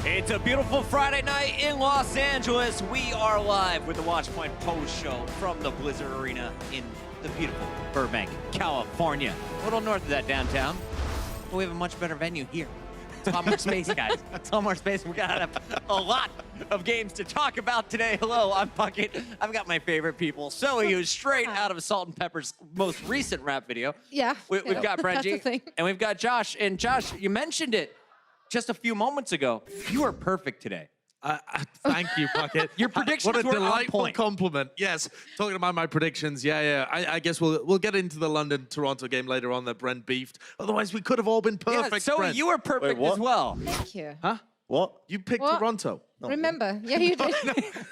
It's a beautiful Friday night in Los Angeles. We are live with the Watchpoint Postshow from the Blizzard Arena in the beautiful Burbank, California. A little north of that downtown, but we have a much better venue here. It's a lot more space, guys. It's a lot more space. We got a lot of games to talk about today. Hello, I'm Bucket. I've got my favorite people. Zoe, who's straight out of Salt and Pepper's most recent rap video. Yeah. We've got Brenji, and we've got Josh. And Josh, you mentioned it just a few moments ago. You are perfect today. Thank you, Bucket. Your predictions what a were on delightful point. compliment. Yes, talking about my predictions. Yeah. I guess we'll get into the London-Toronto game later on that Brent beefed. Otherwise, we could have all been perfect. Yeah, so Brent. you were perfect as well. Thank you. Huh? What? You picked What? Toronto. Remember? Yeah, you did.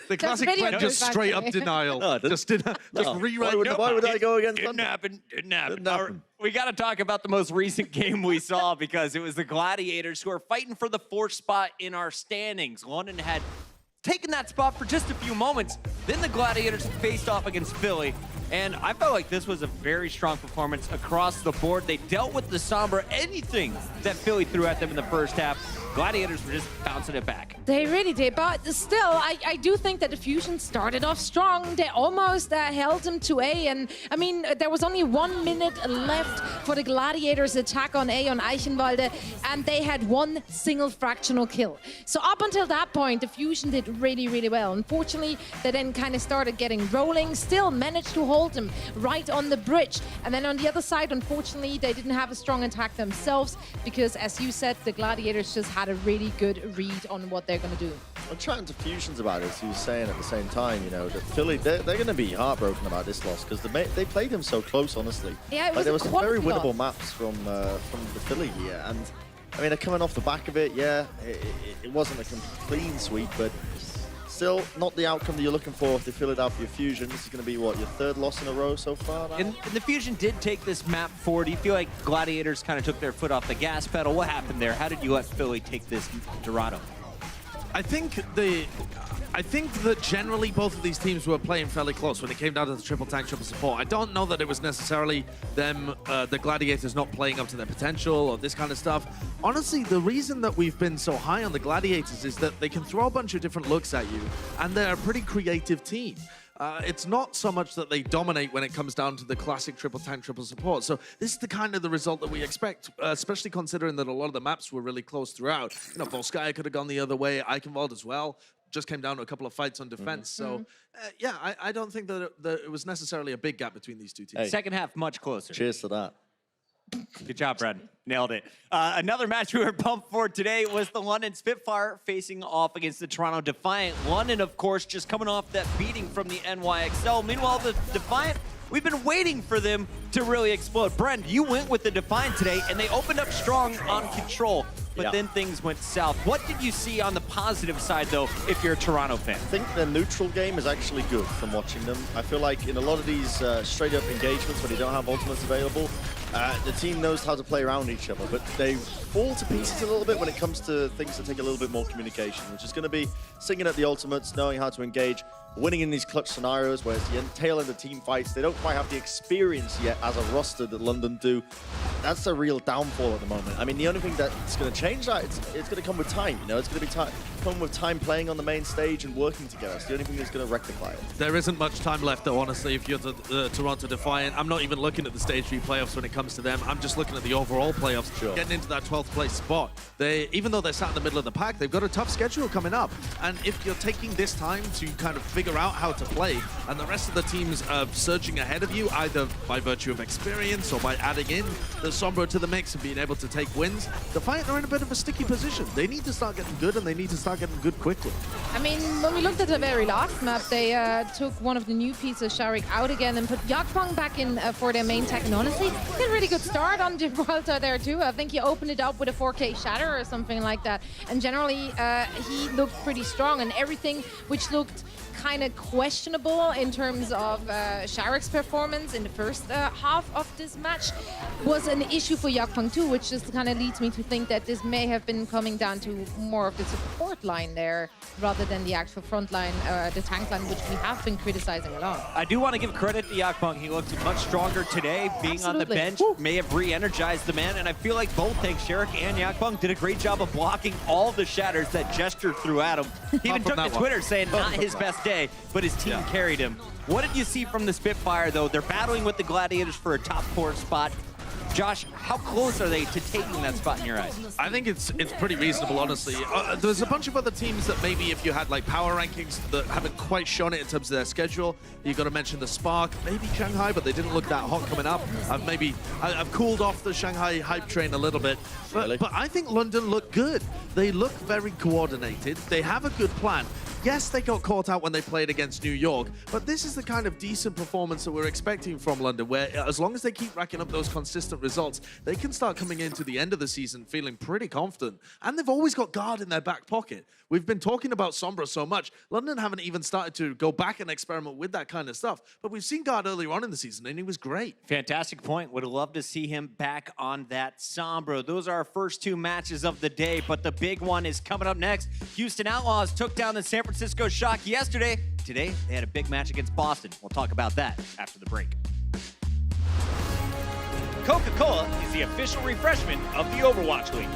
The classic video Brent, just proof, straight up actually. denial. No, I didn't. Just rewrite. Why would I go against Didn't London? happen. Didn't happen. Didn't happen. We got to talk about the most recent game we saw because it was the Gladiators who are fighting for the 4th spot in our standings. London had taken that spot for just a few moments. Then the Gladiators faced off against Philly. And I felt like this was a very strong performance across the board. They dealt with the Sombra, anything that Philly threw at them in the first half. Gladiators were just bouncing it back. They really did, but still, I do think that the Fusion started off strong. They almost held them to A, and I mean, there was only 1 minute left for the Gladiators' attack on A on Eichenwalde, and they had one single fractional kill. So up until that point, the Fusion did really, really well. Unfortunately, they then kind of started getting rolling, still managed to hold them right on the bridge. And then on the other side, unfortunately, they didn't have a strong attack themselves because, as you said, the Gladiators just had a really good read on what they're going to do. I'm chatting to Fusions about it. He was saying at the same time, you know, that Philly, they're going to be heartbroken about this loss because they played him so close, honestly. Yeah, it was there a were some very quality winnable loss. maps from the Philly here, and I mean, they're coming off the back of it. Yeah, it wasn't a clean sweep, but still not the outcome that you're looking for if they fill it out for your Fusion. This is going to be, what, your 3rd loss in a row so far now? And the Fusion did take this map forward. Do you feel like Gladiators kind of took their foot off the gas pedal? What happened there? How did you let Philly take this Dorado? I think that generally both of these teams were playing fairly close when it came down to the triple tank, triple support. I don't know that it was necessarily them, the Gladiators not playing up to their potential or this kind of stuff. Honestly, the reason that we've been so high on the Gladiators is that they can throw a bunch of different looks at you, and they're a pretty creative team. It's not so much that they dominate when it comes down to the classic triple tank, triple support. So this is the kind of the result that we expect, especially considering that a lot of the maps were really close throughout. You know, Volskaya could have gone the other way, Eichenwalde as well. Just came down to a couple of fights on defense. So, yeah, I don't think that it was necessarily a big gap between these two teams. Hey. Second half, much closer. Cheers to that. Good job, Brad. Nailed it. Another match we were pumped for today was the London Spitfire facing off against the Toronto Defiant. London, of course, just coming off that beating from the NYXL. Meanwhile, the Defiant, we've been waiting for them to really explode. Brent, you went with the Defiant today, and they opened up strong on control, but then things went south. What did you see on the positive side, though, if you're a Toronto fan? I think their neutral game is actually good from watching them. I feel like in a lot of these straight-up engagements where they don't have ultimates available, The team knows how to play around each other, but they fall to pieces a little bit when it comes to things that take a little bit more communication, which is going to be singing at the ultimates, knowing how to engage, winning in these clutch scenarios, whereas the tail end of team fights, they don't quite have the experience yet as a roster that London do. That's a real downfall at the moment. I mean, the only thing that's going to change that, it's going to come with time, you know? It's going to be come with time playing on the main stage and working together. It's the only thing that's going to rectify it. There isn't much time left, though, honestly, if you're the Toronto Defiant. I'm not even looking at the Stage 3 playoffs when it comes to them. I'm just looking at the overall playoffs, getting into that 12th place spot. Even though they're sat in the middle of the pack, they've got a tough schedule coming up. And if you're taking this time to kind of figure out how to play, and the rest of the teams are surging ahead of you, either by virtue of experience or by adding in the Sombra to the mix and being able to take wins, Defiant are in a bit of a sticky position. They need to start getting good, and they need to start getting good quickly. I mean, when we looked at the very last map, they took one of the new pieces, Sharik, out again and put Yakpong back in for their main tech. And honestly, he had a really good start on Gibraltar there too. I think he opened it up with a 4K shatter or something like that. And generally, he looked pretty strong, and everything which looked kind of questionable in terms of Sharik's performance in the first half of this match was an issue for Yakpong too, which just kind of leads me to think that this may have been coming down to more of the support line there rather than the actual front line, the tank line, which we have been criticizing a lot. I do want to give credit to Yakpong. He looked much stronger today. Being on the bench may have re-energized the man, and I feel like both tanks, Sharik and Yakpong, did a great job of blocking all the shatters that Gesture threw at him. He even took to Twitter saying not his best day, but his team carried him. What did you see from the Spitfire, though? They're battling with the Gladiators for a top 4 spot. Josh, how close are they to taking that spot in your eyes? I think it's pretty reasonable, honestly. There's a bunch of other teams that maybe if you had like power rankings that haven't quite shown it in terms of their schedule, you've got to mention the Spark, maybe Shanghai, but they didn't look that hot coming up. I've cooled off the Shanghai hype train a little bit, but I think London looked good. They look very coordinated. They have a good plan. Yes, they got caught out when they played against New York, but this is the kind of decent performance that we're expecting from London, where as long as they keep racking up those consistent results, they can start coming into the end of the season feeling pretty confident. And they've always got Guard in their back pocket. We've been talking about Sombra so much. London haven't even started to go back and experiment with that kind of stuff, but we've seen Guard earlier on in the season, and he was great. Fantastic point. Would have loved to see him back on that Sombra. Those are our first 2 matches of the day, but the big one is coming up next. Houston Outlaws took down the San Francisco Shock yesterday. Today, they had a big match against Boston. We'll talk about that after the break. Coca-Cola is the official refreshment of the Overwatch League.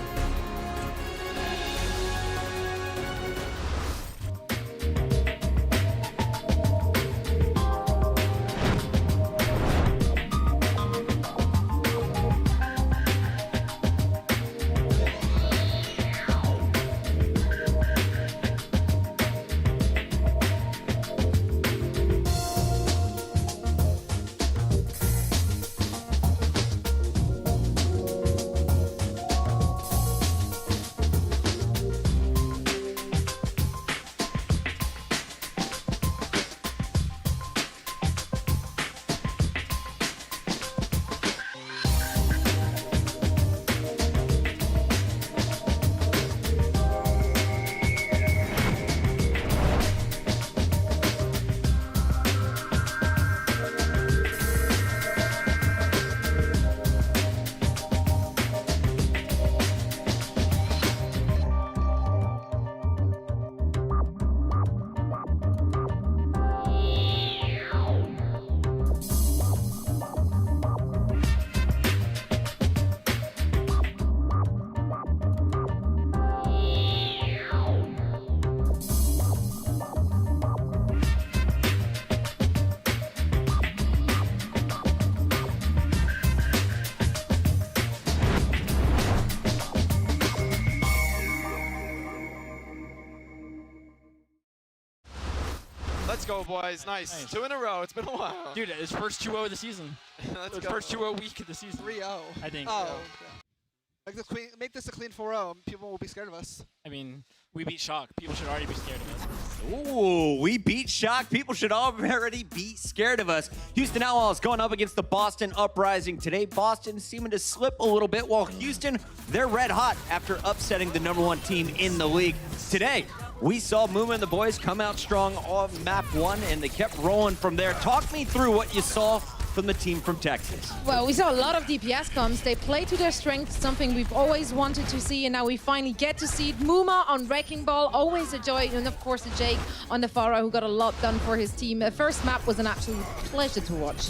Let's go, boys. Nice. 2 in a row. It's been a while. Dude, it's first 2-0 of the season. Let's It's go. first 2-0 week of the season. 3-0. I think. Oh. Okay. Make this a clean 4-0. People will be scared of us. I mean, we beat Shock. People should already be scared of us. Ooh, we beat Shock. People should already be scared of us. Houston Outlaws going up against the Boston Uprising. Today, Boston seeming to slip a little bit, while Houston, they're red hot after upsetting the #1 team in the league. Today, we saw Mooma and the boys come out strong on map 1, and they kept rolling from there. Talk me through what you saw from the team from Texas. Well, we saw a lot of DPS comms. They play to their strengths, something we've always wanted to see, and now we finally get to see it. Muma on Wrecking Ball, always a joy, and of course Jake on the Pharah, who got a lot done for his team. The first map was an absolute pleasure to watch.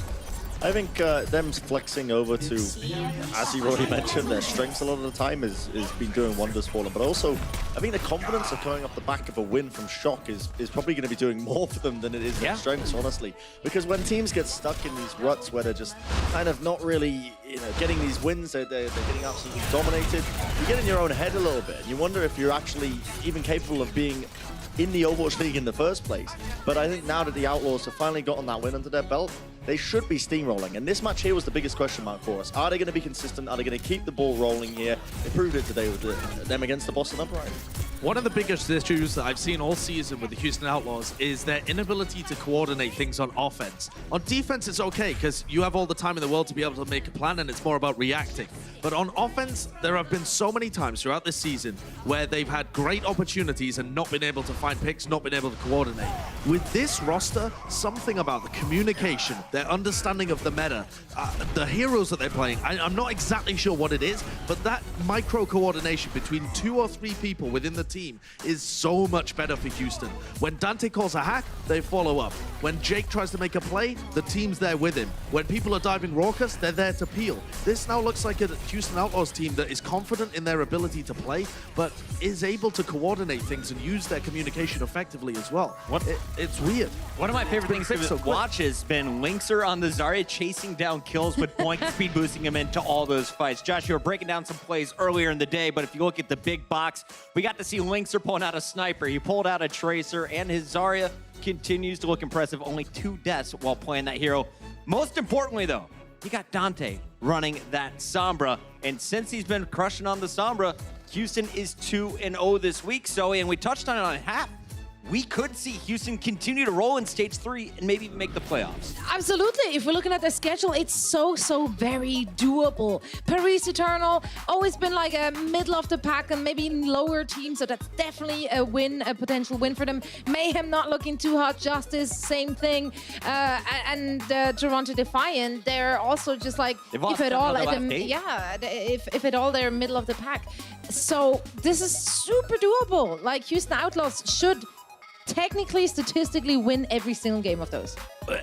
I think them flexing over to, as you already mentioned, their strengths a lot of the time has been doing wonders for them. But also, I think the confidence of coming off the back of a win from Shock is probably going to be doing more for them than it is their strengths, honestly. Because when teams get stuck in these ruts where they're just kind of not really, getting these wins, they're getting absolutely dominated, you get in your own head a little bit. And you wonder if you're actually even capable of being in the Overwatch League in the first place. But I think now that the Outlaws have finally gotten that win under their belt, they should be steamrolling. And this match here was the biggest question mark for us. Are they going to be consistent? Are they going to keep the ball rolling here? They proved it today with them against the Boston Uprising. One of the biggest issues that I've seen all season with the Houston Outlaws is their inability to coordinate things on offense. On defense, it's okay, because you have all the time in the world to be able to make a plan, and it's more about reacting. But on offense, there have been so many times throughout this season where they've had great opportunities and not been able to find picks, not been able to coordinate. With this roster, something about the communication, their understanding of the meta, the heroes that they're playing, I'm not exactly sure what it is, but that micro coordination between 2 or 3 people within the team is so much better for Houston. When Dante calls a hack, they follow up. When Jake tries to make a play, the team's there with him. When people are diving raucous, they're there to peel. This now looks like a Houston Outlaws team that is confident in their ability to play, but is able to coordinate things and use their communication effectively as well. It's weird. One of my favorite things to watch has been Linkser on the Zarya chasing down kills with Boink speed boosting him into all those fights. Josh, you were breaking down some plays earlier in the day, but if you look at the big box, we got to see Linkser pulling out a sniper. He pulled out a tracer, and his Zarya continues to look impressive. Only 2 deaths while playing that hero. Most importantly, though, you got Dante running that Sombra, and since he's been crushing on the Sombra, Houston is 2-0 this week, Zoe, and we touched on it on half. We could see Houston continue to roll in Stage 3 and maybe even make the playoffs. Absolutely. If we're looking at the schedule, it's so very doable. Paris Eternal, always been like a middle of the pack and maybe lower team, so that's definitely a win, a potential win for them. Mayhem not looking too hot. Justice, same thing. And Toronto Defiant, they're also just like, if at all, if at all, they're middle of the pack. So this is super doable. Like, Houston Outlaws should technically, statistically win every single game of those.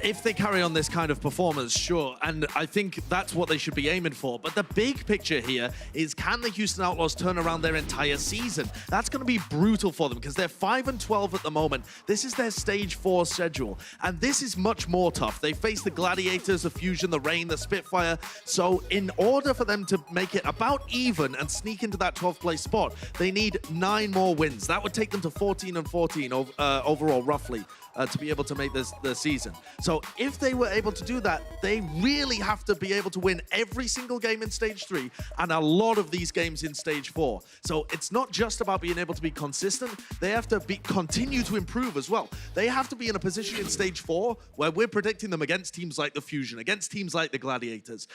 If they carry on this kind of performance, sure, and I think that's what they should be aiming for. But the big picture here is, can the Houston Outlaws turn around their entire season? That's going to be brutal for them because they're 5-12 at the moment. This is their Stage 4 schedule, and this is much more tough. They face the Gladiators, the Fusion, the Reign, the Spitfire. So in order for them to make it about even and sneak into that 12th place spot, they need 9 more wins. That would take them to 14-14 overall, roughly. To be able to make the season. So if they were able to do that, they really have to be able to win every single game in Stage 3 and a lot of these games in Stage 4. So it's not just about being able to be consistent, they have to continue to improve as well. They have to be in a position in Stage 4 where we're predicting them against teams like the Fusion, against teams like the Gladiators.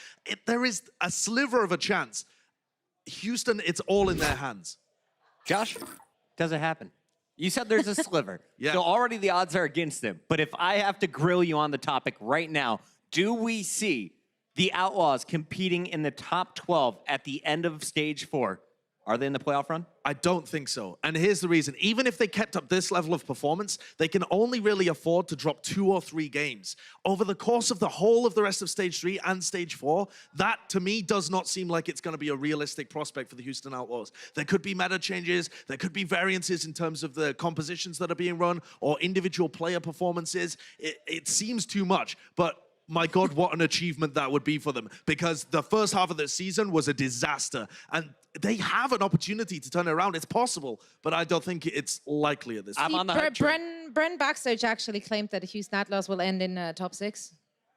There is a sliver of a chance. Houston, it's all in their hands. Josh, does it happen? You said there's a sliver. Yeah. So already the odds are against them. But if I have to grill you on the topic right now, do we see the Outlaws competing in the top 12 at the end of Stage 4? Are they in the playoff run? I don't think so. And here's the reason. Even if they kept up this level of performance, they can only really afford to drop 2 or 3 games. Over the course of the whole of the rest of Stage 3 and Stage 4, that to me does not seem like it's going to be a realistic prospect for the Houston Outlaws. There could be meta changes, there could be variances in terms of the compositions that are being run or individual player performances. It seems too much, but my God, what an achievement that would be for them, because the first half of the season was a disaster, and they have an opportunity to turn it around. It's possible, but I don't think it's likely at this point. I'm on the hype train. Bren Backstage actually claimed that the Houston Outlaws will end in top 6.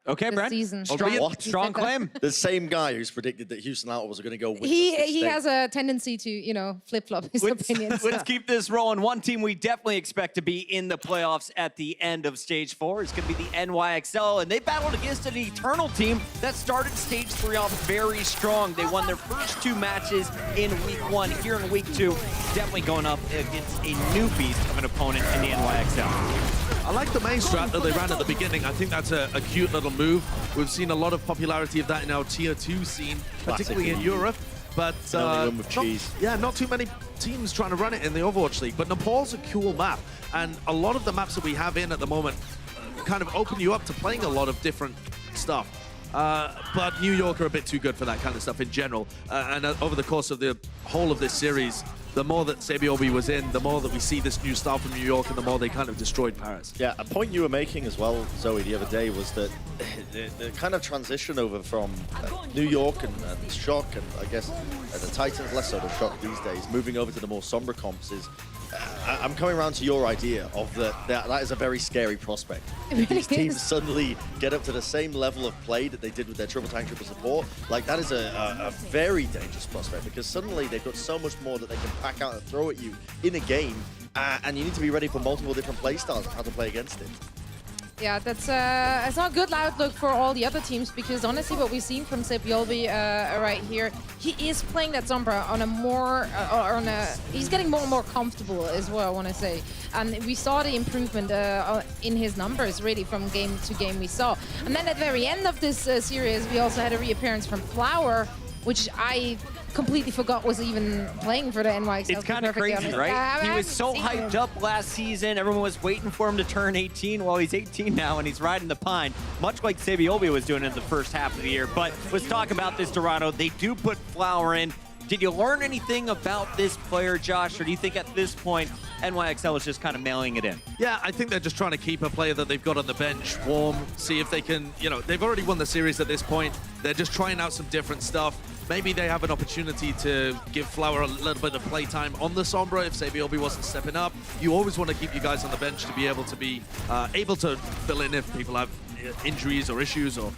Okay, Brent. Season. Strong claim. The same guy who's predicted that Houston Outlaws are going to go win. He has a tendency to, flip-flop his opinions. Let's keep this rolling. One team we definitely expect to be in the playoffs at the end of Stage 4 is going to be the NYXL, and they battled against an Eternal team that started Stage 3 off very strong. They won their first 2 matches in Week 1. Here in Week 2, definitely going up against a new beast of an opponent in the NYXL. I like the main strat that they ran at the beginning. I think that's a cute little move. We've seen a lot of popularity of that in our Tier 2 scene, particularly in Europe. But not too many teams trying to run it in the Overwatch League. But Nepal's a cool map, and a lot of the maps that we have in at the moment kind of open you up to playing a lot of different stuff. But New York are a bit too good for that kind of stuff in general. And over the course of the whole of this series, the more that Sabiobi was in, the more that we see this new style from New York, and the more they kind of destroyed Paris. Yeah, a point you were making as well, Zoe, the other day was that the kind of transition over from New York and Shock, and I guess the Titans, less so the Shock these days, moving over to the more somber comps is, I'm coming around to your idea of that is a very scary prospect. These teams suddenly get up to the same level of play that they did with their triple tank, triple support. Like, that is a very dangerous prospect, because suddenly they've got so much more that they can pack out and throw at you in a game, and you need to be ready for multiple different play styles and how to play against it. Yeah, that's it's not a good outlook for all the other teams, because honestly what we've seen from Sabiobi right here, he is playing that Sombra on a more, he's getting more and more comfortable is what I want to say. And we saw the improvement in his numbers really from game to game we saw. And then at the very end of this series, we also had a reappearance from Flower, which I completely forgot was even playing for the NYXL. It's kind of crazy, right? He was so hyped up last season. Everyone was waiting for him to turn 18. Well, he's 18 now, and he's riding the pine, much like Sabiobi was doing in the first half of the year. But let's talk about this, Dorado. They do put Flower in. Did you learn anything about this player, Josh, or do you think at this point NYXL is just kind of mailing it in? Yeah, I think they're just trying to keep a player that they've got on the bench warm, see if they can, they've already won the series at this point. They're just trying out some different stuff. Maybe they have an opportunity to give Flower a little bit of playtime on the Sombra if Sabiobi wasn't stepping up. You always want to keep you guys on the bench to be able to fill in if people have injuries or issues or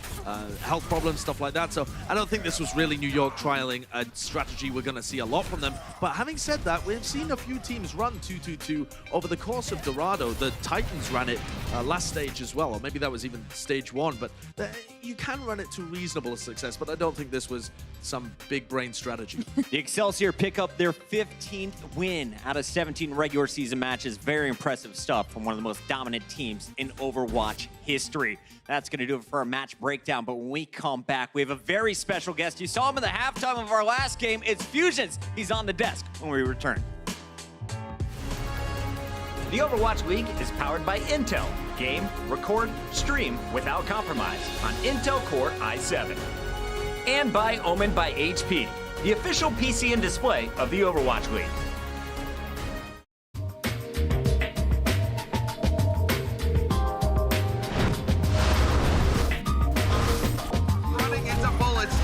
health problems, stuff like that. So I don't think this was really New York trialing a strategy we're going to see a lot from them. But having said that, we've seen a few teams run 2-2-2 over the course of Dorado. The Titans ran it last stage as well, or maybe that was even stage 1. But you can run it to reasonable success, but I don't think this was some big brain strategy. The Excelsior pick up their 15th win out of 17 regular season matches. Very impressive stuff from one of the most dominant teams in Overwatch history. That's going to do it for our match breakdown. But when we come back, we have a very special guest. You saw him in the halftime of our last game. It's Fusions. He's on the desk when we return. The Overwatch League is powered by Intel. Game, record, stream without compromise on Intel Core i7. And by Omen by HP, the official PC and display of the Overwatch League. Running into bullets,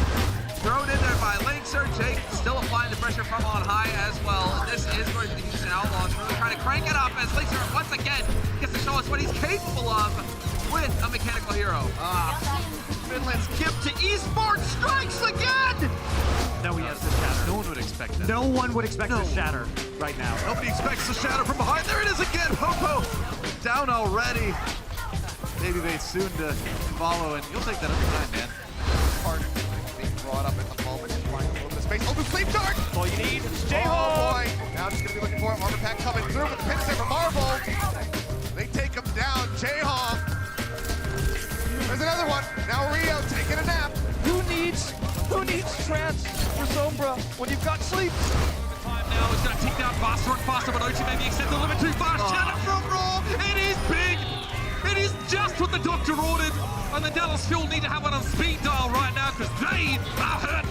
thrown in there by NYXL. Jake still applying the pressure from on high as well. And this is going to be the Houston Outlaws really trying to crank it up as NYXL once again gets to show us what he's capable of with a mechanical hero. Finland's gift to Esports strikes again! Now he has the shatter. No one would expect that. No one would expect the shatter right now. Nobody expects the shatter from behind. There it is again. Popo down already. Maybe they soon to follow, and you'll take that every time, man. Part being brought up at the moment. Flying a little bit of space. Oh, the sleep dart! All you need is Oh boy! Now just gonna be looking for it. Armor pack coming through with the pin set from Marvel. They take him down. Jayhawk. There's another one. Now Rio taking a nap. Who needs trance for Sombra when you've got sleep? The time now is going to tick down faster and faster, but Ochi maybe extends a little bit too fast. Shatter from Raw. It is big. It is just what the doctor ordered. And the Dallas Fuel need to have it on speed dial right now because they are hurt.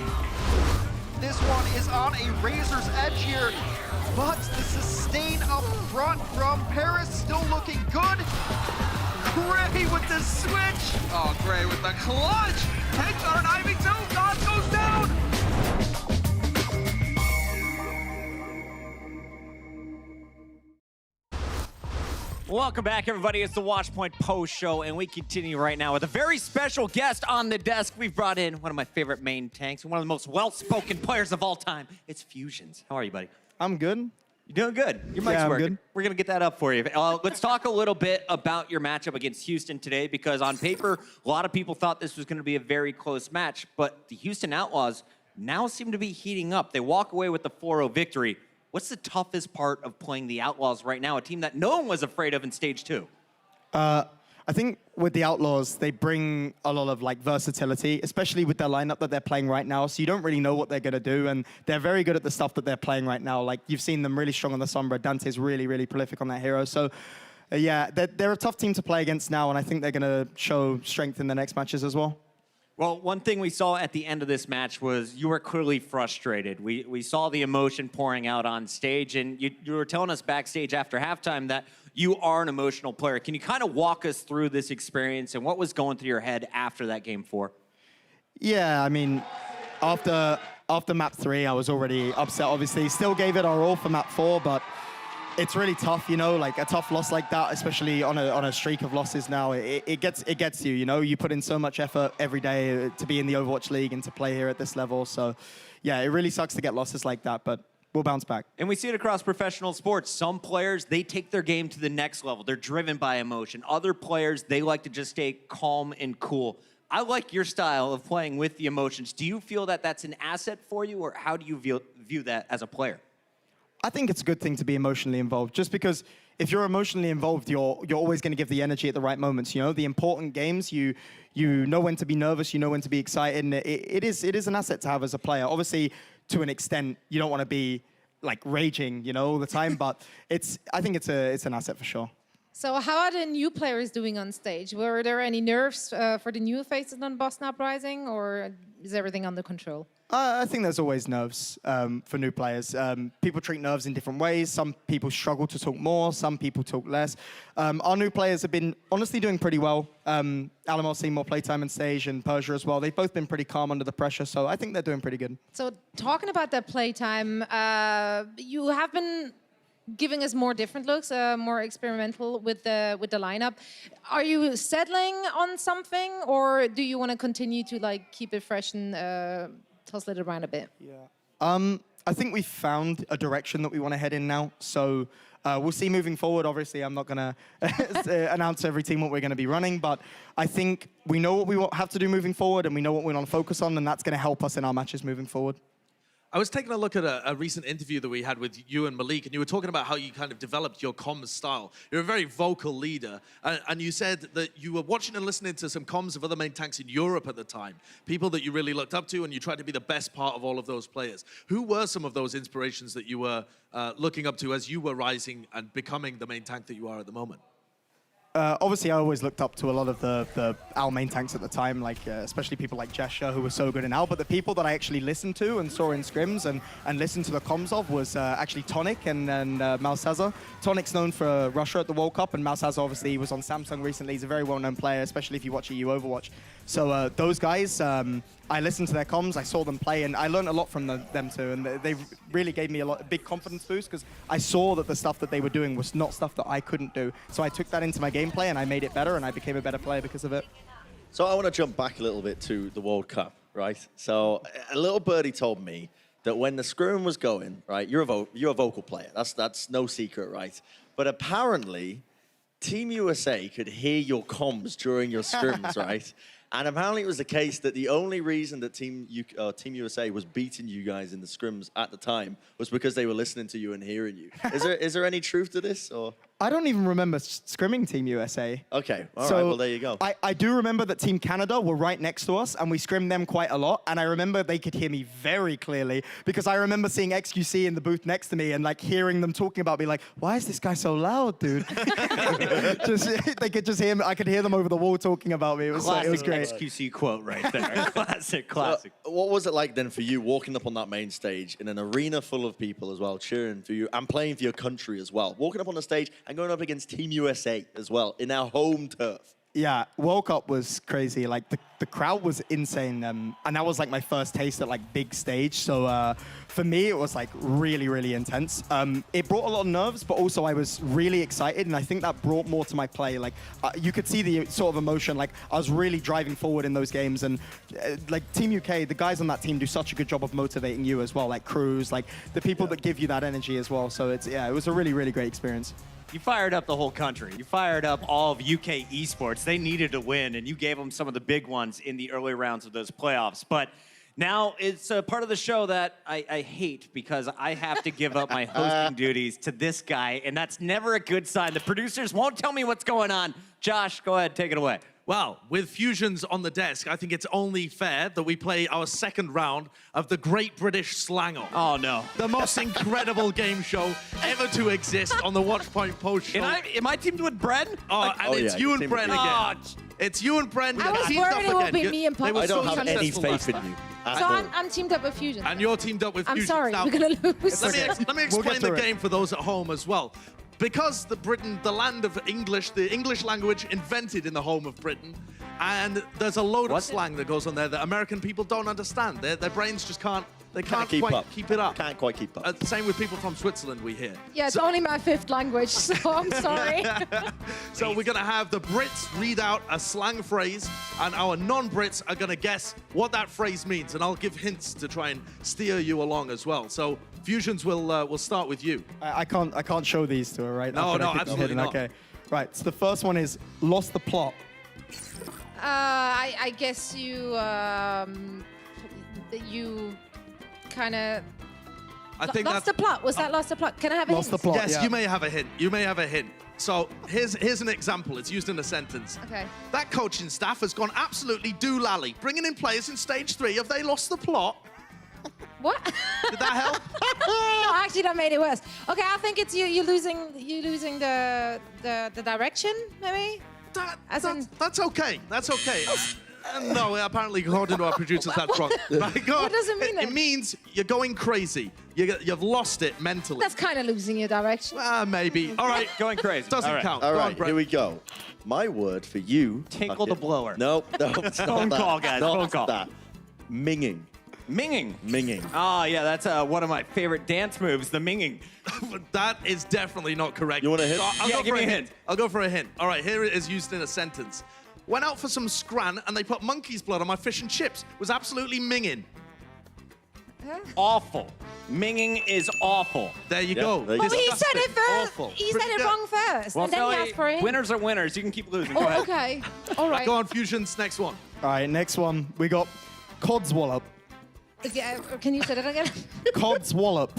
This one is on a razor's edge here, but the sustain up front from Paris still looking good. Gray with the switch. Oh, Gray with the clutch. Headshot on Ivy too. God goes down. Welcome back, everybody. It's the Watchpoint Post Show, and we continue right now with a very special guest on the desk. We've brought in one of my favorite main tanks and one of the most well-spoken players of all time. It's Fusions. How are you, buddy? I'm good. You're doing good. Your mic's I'm working. good. We're going to get that up for you. Let's talk a little bit about your matchup against Houston today, because on paper, a lot of people thought this was going to be a very close match, but the Houston Outlaws now seem to be heating up. They walk away with the 4-0 victory. What's the toughest part of playing the Outlaws right now, a team that no one was afraid of in Stage 2? I think with the Outlaws, they bring a lot of like versatility, especially with their lineup that they're playing right now. So you don't really know what they're going to do, and they're very good at the stuff that they're playing right now. Like you've seen them really strong on the Sombra. Dante's really, really prolific on that hero. So yeah, they're a tough team to play against now, and I think they're going to show strength in the next matches as well. Well, one thing we saw at the end of this match was you were clearly frustrated. We saw the emotion pouring out on stage, and you were telling us backstage after halftime that you are an emotional player. Can you kind of walk us through this experience and what was going through your head after that game 4? Yeah, I mean, after map 3, I was already upset, obviously. Still gave it our all for map 4, but it's really tough, you know, like a tough loss like that, especially on a streak of losses now. It gets you, you know. You put in so much effort every day to be in the Overwatch League and to play here at this level. So, yeah, it really sucks to get losses like that, but we'll bounce back. And we see it across professional sports. Some players, they take their game to the next level. They're driven by emotion. Other players, they like to just stay calm and cool. I like your style of playing with the emotions. Do you feel that that's an asset for you, or how do you view that as a player? I think it's a good thing to be emotionally involved, just because if you're emotionally involved, you're always going to give the energy at the right moments. You know, the important games, you know when to be nervous, you know when to be excited, and it is an asset to have as a player. Obviously, to an extent, you don't want to be like raging, you know, all the time, but I think it's an asset for sure. So how are the new players doing on stage? Were there any nerves for the new faces on Boston Uprising, or is everything under control? I think there's always nerves for new players. People treat nerves in different ways. Some people struggle to talk more. Some people talk less. Our new players have been honestly doing pretty well. Alamar's seen more playtime on stage, and Persia as well. They've both been pretty calm under the pressure, so I think they're doing pretty good. So talking about that playtime, you have been giving us more different looks, more experimental with the lineup. Are you settling on something, or do you want to continue to like keep it fresh and toss it around a bit? Yeah. I think we've found a direction that we want to head in now. So we'll see moving forward. Obviously, I'm not going to announce every team what we're going to be running, but I think we know what we have to do moving forward, and we know what we want to focus on, and that's going to help us in our matches moving forward. I was taking a look at a recent interview that we had with you and Malik, and you were talking about how you kind of developed your comms style. You're a very vocal leader, and you said that you were watching and listening to some comms of other main tanks in Europe at the time, people that you really looked up to, and you tried to be the best part of all of those players. Who were some of those inspirations that you were looking up to as you were rising and becoming the main tank that you are at the moment? Obviously, I always looked up to a lot of the AL main tanks at the time, like especially people like Gesture, who were so good in AL. But the people that I actually listened to and saw in scrims and listened to the comms of was actually Tonic and Malsaza. Tonic's known for Russia at the World Cup, and Malsaza obviously he was on Samsung recently. He's a very well-known player, especially if you watch EU Overwatch. So those guys, I listened to their comms, I saw them play, and I learned a lot from them too. And they really gave me a big confidence boost, because I saw that the stuff that they were doing was not stuff that I couldn't do. So I took that into my gameplay, and I made it better, and I became a better player because of it. So I want to jump back a little bit to the World Cup, right? So a little birdie told me that when the scrum was going, right, you're a vocal player. That's no secret, right? But apparently, Team USA could hear your comms during your scrims, right? And apparently it was the case that the only reason that Team USA was beating you guys in the scrims at the time was because they were listening to you and hearing you. Is there any truth to this, or? I don't even remember scrimming Team USA. Okay, all right, well, there you go. I do remember that Team Canada were right next to us, and we scrimmed them quite a lot, and I remember they could hear me very clearly, because I remember seeing XQC in the booth next to me and like hearing them talking about me, like, why is this guy so loud, dude? They could just hear me. I could hear them over the wall talking about me. It was great. XQC quote right there. Classic. So, what was it like then for you walking up on that main stage in an arena full of people as well, cheering for you and playing for your country as well? Walking up on the stage and going up against Team USA as well in our home turf. Yeah, World Cup was crazy. Like the crowd was insane, and that was like my first taste at like big stage. So for me, it was like really, really intense. It brought a lot of nerves, but also I was really excited, and I think that brought more to my play. Like you could see the sort of emotion. Like I was really driving forward in those games, and like Team UK, the guys on that team do such a good job of motivating you as well. Like Cruz, like the people that give you that energy as well. So it was a really, really great experience. You fired up the whole country. You fired up all of UK esports. They needed to win, and you gave them some of the big ones in the early rounds of those playoffs. But Now, it's a part of the show that I hate because I have to give up my hosting duties to this guy, and that's never a good sign. The producers won't tell me what's going on. Josh, go ahead, take it away. Well, with Fusions on the desk, I think it's only fair that we play our second round of the Great British Slang-Off. Oh, no. The most incredible game show ever to exist on the Watchpoint Post Show. Am I teamed with Bren? It's you and Bren again. It's you and Bren. I was worried it would be me and Pop. I don't have any faith in you. So I'm teamed up with Fusion. And you're teamed up with I'm Fusions. sorry, Now, we're going to lose. let me explain the game for those at home as well. Because Britain, the land of English, the English language invented in the home of Britain, and there's a load of slang that goes on there that American people don't understand. Their brains just can't quite keep it up. Can't quite keep up. Same with people from Switzerland, we hear. Yeah, it's only my 5th language, so I'm sorry. So we're going to have the Brits read out a slang phrase, and our non-Brits are going to guess what that phrase means, and I'll give hints to try and steer you along as well. So Fusions will start with you. I can't show these to her, right? No, absolutely not. Okay, right. So the first one is lost the plot. I guess you kind of lost the plot. Was that lost the plot? Can I have a hint? Lost the plot. Yes, yeah. you may have a hint. You may have a hint. So here's an example. It's used in a sentence. Okay. That coaching staff has gone absolutely doolally, bringing in players in stage 3. Have they lost the plot? What? Did that help? No, actually, that made it worse. Okay, I think it's you losing the direction, maybe. That's okay. That's okay. No, apparently, according to our producers, that's wrong. Right, What does it mean then? It means you're going crazy. You've lost it mentally. That's kind of losing your direction. Maybe. All right. Going crazy. Doesn't count. All Go right, on, Brett. here we go. My word for you. Tinkle the blower. No, it's not Phone that. call, guys. Not Phone call. that. Minging. Minging. Minging. Oh, yeah, that's one of my favorite dance moves, the minging. That is definitely not correct. You want a hint? I'll Yeah, go give for me a a hint. hint. I'll go for a hint. All right, here it is used in a sentence. Went out for some scran and they put monkey's blood on my fish and chips. Was absolutely minging. Awful. Minging is awful. There you go. there you But go. he said it first. Awful. He said it wrong first, Well, and then he Philly, asked for it. winners are winners. You can keep losing. Go Oh, ahead. okay. All right. Go on, Fusion's next one. All right, next one. We got Codswallop. Yeah, can you say that again? Codswallop.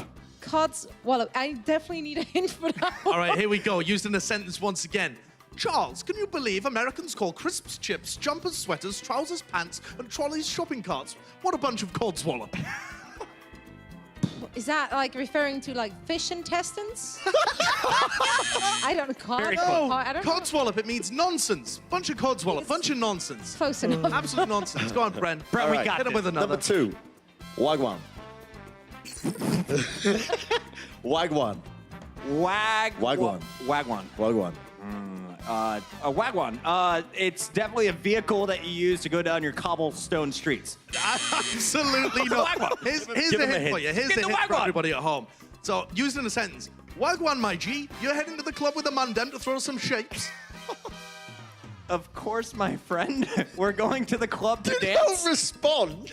Cod's wallop. I definitely need a hint for that one. All right, here we go. Used in a sentence once again. Charles, can you believe Americans call crisps chips, jumpers sweaters, trousers pants, and trolleys shopping carts? What a bunch of codswallop. Is that like referring to like fish intestines? I don't know. Very Cod? close. I don't know. Codswallop, it means nonsense. Bunch of codswallop, bunch of nonsense. Close enough. Absolute nonsense. Go on, Brent. Brent, All we right. got Hit him this. with another. Number 2. Wagwan. Wagwan. Wagwan. Wagwan. Wagwan. A wagwan. It's definitely a vehicle that you use to go down your cobblestone streets. Absolutely not. Wagwan. Here's Give the him a hint hint. for you. Here's Get the the hint for wagwan. everybody at home. So, used in a sentence. Wagwan, my G. You're heading to the club with a mandem to throw some shapes. Of course, my friend. We're going to the club to Don't dance. respond.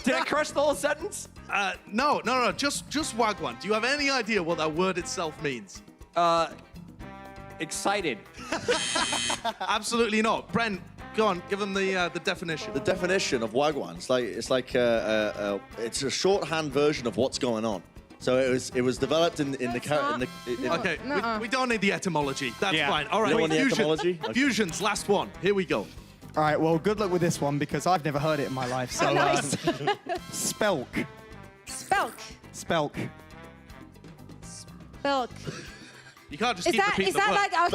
Did I crush the whole sentence? No. Just wagwan. Do you have any idea what that word itself means? Excited. Absolutely not. Brent, go on. Give them the definition. The definition of wagwan, it's a shorthand version of what's going on. So it was developed in the No. Okay, Nuh-uh. we don't need the etymology. That's Yeah. fine. All right, You don't want the Fusion. etymology? Okay. Fusion's last one. Here we go. All right, well, good luck with this one because I've never heard it in my life. So, Nice. Spelk. Spelk. Spelk. Spelk. You can't just Is keep that repeating the word. like I'm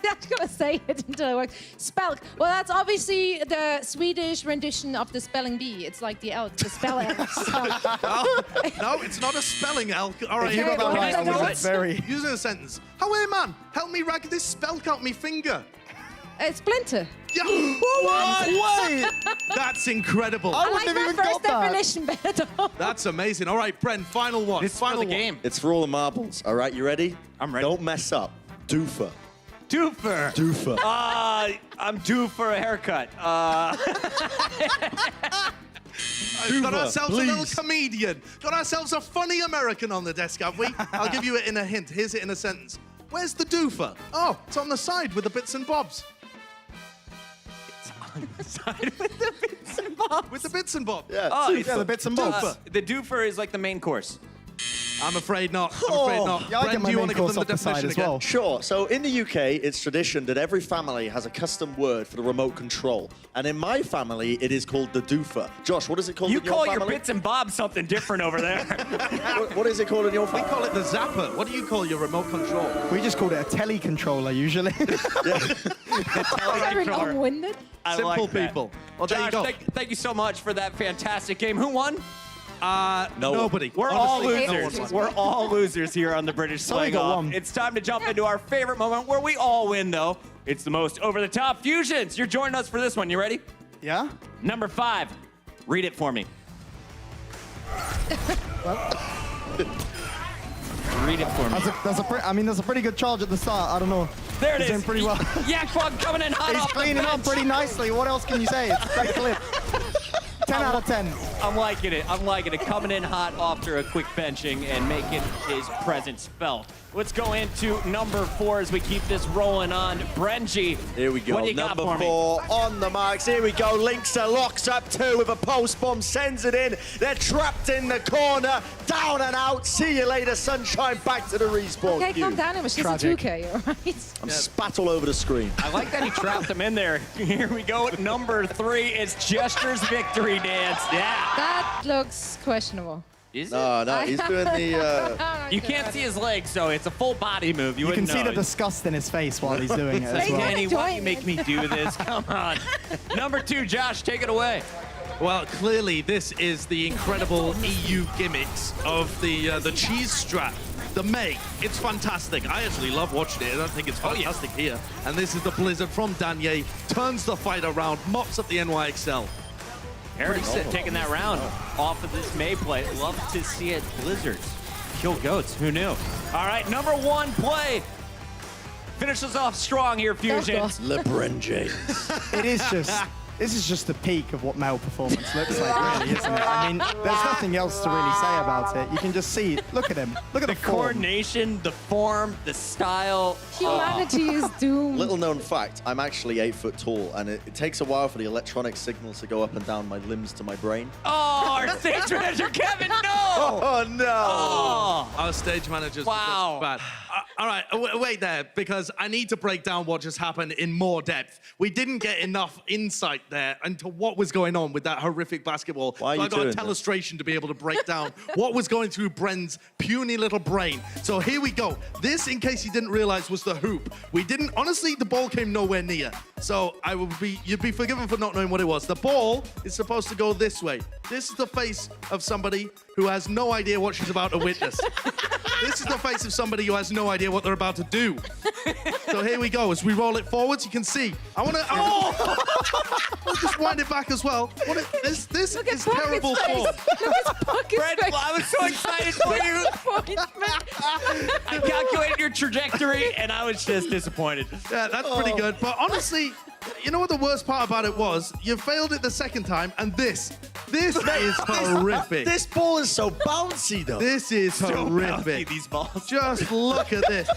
not gonna say it until it works. Spelk. Well, that's obviously the Swedish rendition of the spelling bee. It's like the elk, the spell elk. No, it's not a spelling elk. All right, If you here we got go. that right, I Use was very... Use a sentence. How hey man, help me rag this spelk out me finger. Splinter. Yeah. Wait! That's incredible. I like wouldn't have my even first got that. definition better. That's amazing. All right, Brent, final one. This is final for the one. game. It's for all the marbles. All right, you ready? I'm ready. Don't mess up. Doofer. Doofer. Doofer. I'm due for a haircut. Got ourselves a little please. comedian. Got ourselves a funny American on the desk, have we? I'll give you it in a hint. Here's it in a sentence. Where's the doofer? Oh, it's on the side with the bits and bobs. Side with the bits and bobs. With the bits and bobs. Yeah, Oh, super. it's the bits and bobs. The doofer is like the main course. I'm afraid not. I'm afraid not. Yeah, I get Brent, my do you main want to give course them the off the side definition as again? well. Sure. So in the UK, it's tradition that every family has a custom word for the remote control. And in my family, it is called the doofer. Josh, what is it called You in your call family? your bits and bobs something different over there. What is it called in your We family? call it the zapper. What do you call your remote control? We just called it a telecontroller usually. Very long-winded. I Simple like that. people. Well, there you Josh, go. thank you so much for that fantastic game. Who won? Nobody. We're Honestly, all no one losers. won. We're all losers here on the British Somebody Slang got Off. one. It's time to jump into our favorite moment where we all win, though. It's the most over-the-top fusions. You're joining us for this one. You ready? Yeah? Number 5. Read it for me. Read it for me. There's a pretty good charge at the start. I don't know. There it He's is. doing pretty well. Yakbog coming in hot He's off the cleaning up bench. pretty nicely. What else can you say? It's a great clip. 10 out of 10. I'm liking it. I'm liking it. Coming in hot after a quick benching and making his presence felt. Let's go into number 4 as we keep this rolling on. Brenji, Here we go. What do you got Number for me? 4 on the marks. Here we go. NYXL locks up 2 with a post bomb, sends it in. They're trapped in the corner. Down and out. See you later, sunshine. Back to the respawn. Okay, queue. calm down. It was just Tragic. a 2K, all right? I'm spat all over the screen. I like that he trapped him in there. Here we go. Number 3 is Jester's victory dance. Yeah. That looks questionable. Is No, it? he's doing the... You can't see his legs, so it's a full body move. You You can wouldn't see know. the disgust in his face while he's doing it as Hey, well. Danny, why you enjoying make it. me do this? Come on. Number 2, Josh, take it away. Well, clearly this is the incredible EU gimmicks of the cheese strap. The May, it's fantastic. I actually love watching it. I think it's fantastic here. And this is the Blizzard from Danye. Turns the fight around, mops up the NYXL. Eric's taking that round off of this May play. Love to see it. Blizzards kill goats. Who knew? All right, number 1 play. Finish us off strong here, Fusions. LeBron James. It is just... This is just the peak of what male performance looks like, really, isn't it? I mean, there's nothing else to really say about it. You can just see, look at him. Look at the form. Coordination, the form, the style. Humanity is doomed. Little known fact, I'm actually 8 foot tall, and it takes a while for the electronic signals to go up and down my limbs to my brain. Oh, our stage manager, Kevin, no! Oh, no! Oh. Our stage managers. Wow. Bad. All right, wait there, because I need to break down what just happened in more depth. We didn't get enough insight there into what was going on with that horrific basketball. Why are So you I got a doing this? telestration to be able to break down what was going through Bren's puny little brain. So here we go. This, in case you didn't realize, was the hoop. We didn't, honestly, the ball came nowhere near. So you'd be forgiven for not knowing what it was. The ball is supposed to go this way. This is the face of somebody who has no idea what she's about to witness. This is the face of somebody who has no idea what they're about to do. So here we go. As we roll it forwards, you can see. I want to. Oh! I'll just wind it back as well. This Look at is Puck's terrible face. form. Look at Puck's Brent, face. I was so excited for you. I calculated your trajectory, and I was just disappointed. Yeah, that's pretty good. But honestly, you know what the worst part about it was? You failed it the second time, and this is horrific. This ball is so bouncy, though. This is horrific. These balls. Just look at this.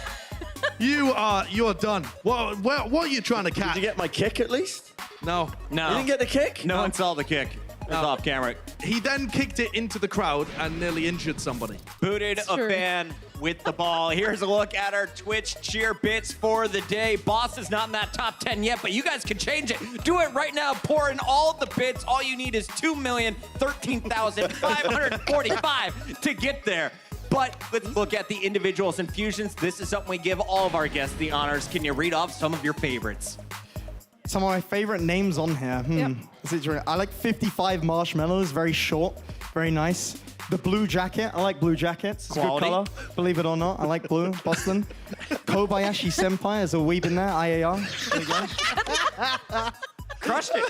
You're done. What are you trying to catch? Did you get my kick at least? No. No. You didn't get the kick? No one saw the kick. It was off camera. He then kicked it into the crowd and nearly injured somebody. Booted a True. fan with the ball. Here's a look at our Twitch cheer bits for the day. Boss is not in that top 10 yet, but you guys can change it. Do it right now. Pour in all the bits. All you need is 2,013,545 to get there. But let's look at the individuals and fusions. This is something we give all of our guests the honors. Can you read off some of your favorites? Some of my favorite names on here. I like 55 Marshmallows, very short, very nice. The Blue Jacket, I like blue jackets. It's a good Quality. color, believe it or not. I like blue, Boston. Kobayashi Senpai, there's a weeb in there, IAR. There you go. Crushed it.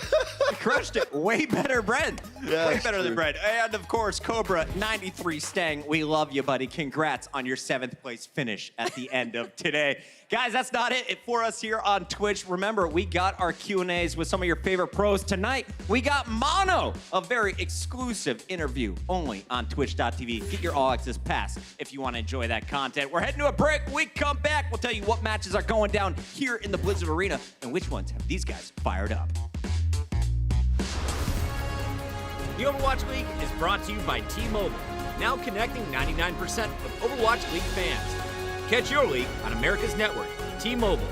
You crushed it. Way better, Brent. Yeah, Way that's better than true. Brent. And of course, Cobra 93 Stang. We love you, buddy. Congrats on your 7th place finish at the end of today. Guys, that's not it for us here on Twitch. Remember, we got our Q&As with some of your favorite pros. Tonight, we got Mono, a very exclusive interview only on twitch.tv. Get your All Access Pass if you want to enjoy that content. We're heading to a break. We come back. We'll tell you what matches are going down here in the Blizzard Arena and which ones have these guys fired up. The Overwatch League is brought to you by T-Mobile, now connecting 99% of Overwatch League fans. Catch your league on America's network, T-Mobile.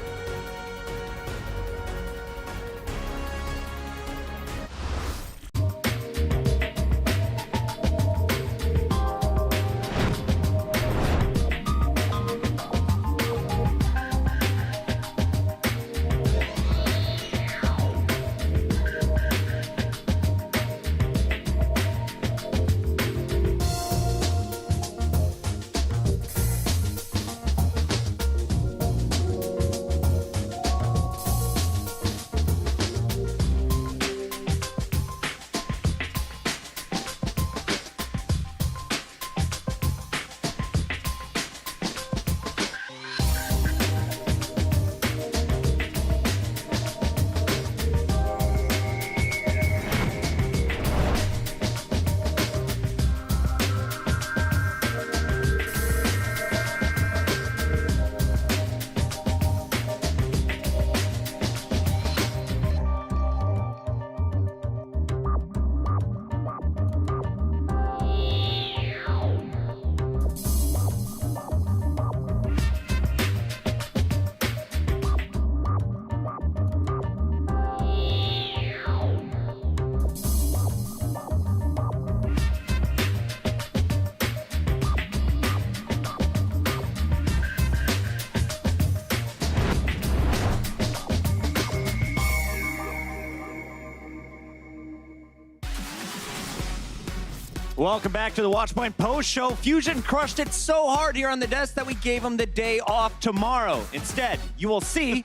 Welcome back to the Watchpoint Post-Show. Fusion crushed it so hard here on the desk that we gave them the day off tomorrow. Instead, you will see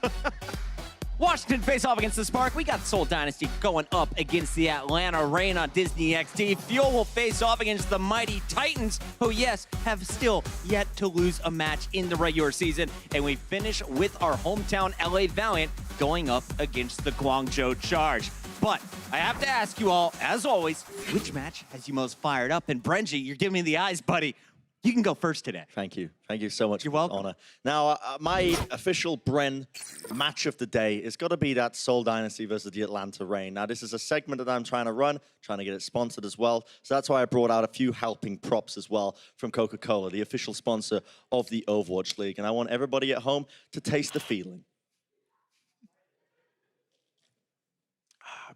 Washington face off against the Spark. We got Seoul Dynasty going up against the Atlanta Reign on Disney XD. Fuel will face off against the mighty Titans, who, yes, have still yet to lose a match in the regular season. And we finish with our hometown LA Valiant going up against the Guangzhou Charge. But I have to ask you all, as always, which match has you most fired up? And Brenji, you're giving me the eyes, buddy. You can go first today. Thank you. Thank you so much. You're welcome. Honor. Now, my official Bren match of the day is got to be that Seoul Dynasty versus the Atlanta Reign. Now, this is a segment that I'm trying to run, trying to get it sponsored as well. So that's why I brought out a few helping props as well from Coca-Cola, the official sponsor of the Overwatch League. And I want everybody at home to taste the feeling.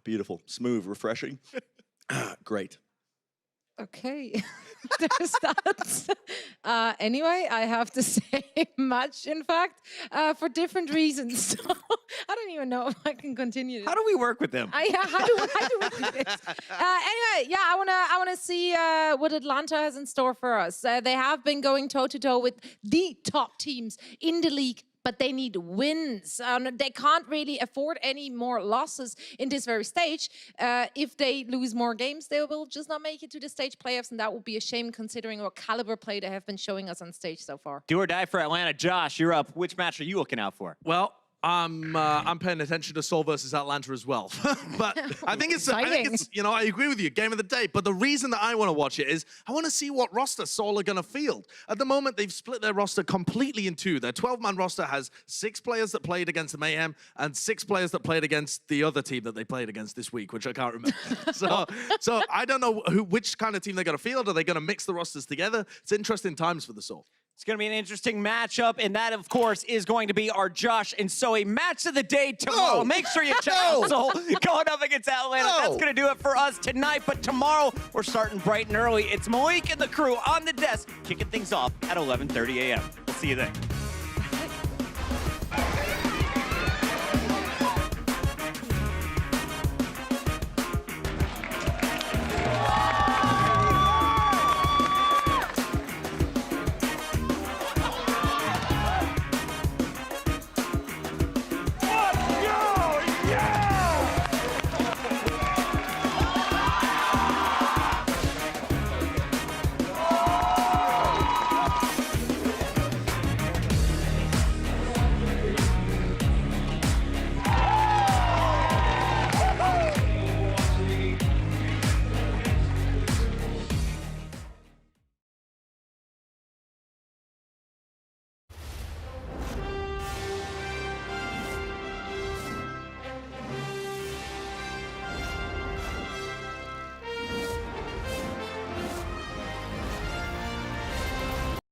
Beautiful, smooth, refreshing. Great. Okay, there's that. Anyway, I have to say much, in fact, for different reasons. So I don't even know if I can continue. How do we work with them? How do we do this? Anyway, yeah, I wanna see what Atlanta has in store for us. They have been going toe-to-toe with the top teams in the league, but they need wins. They can't really afford any more losses in this very stage. If they lose more games, they will just not make it to the stage playoffs, and that would be a shame considering what caliber play they have been showing us on stage so far. Do or die for Atlanta. Josh, you're up. Which match are you looking out for? Well, I'm paying attention to Seoul versus Atlanta as well. But I think it's, you know, I agree with you, game of the day. But the reason that I want to watch it is I want to see what roster Seoul are going to field. At the moment, they've split their roster completely in two. Their 12-man roster has 6 players that played against the Mayhem and 6 players that played against the other team that they played against this week, which I can't remember. so I don't know which kind of team they're going to field. Are they going to mix the rosters together? It's interesting times for the Seoul. It's going to be an interesting matchup, and that, of course, is going to be our Josh and Zoe match of the day tomorrow. Make sure you check out Seoul going up against Atlanta. That's going to do it for us tonight, but tomorrow we're starting bright and early. It's Malik and the crew on the desk, kicking things off at 11:30 a.m. We'll see you then.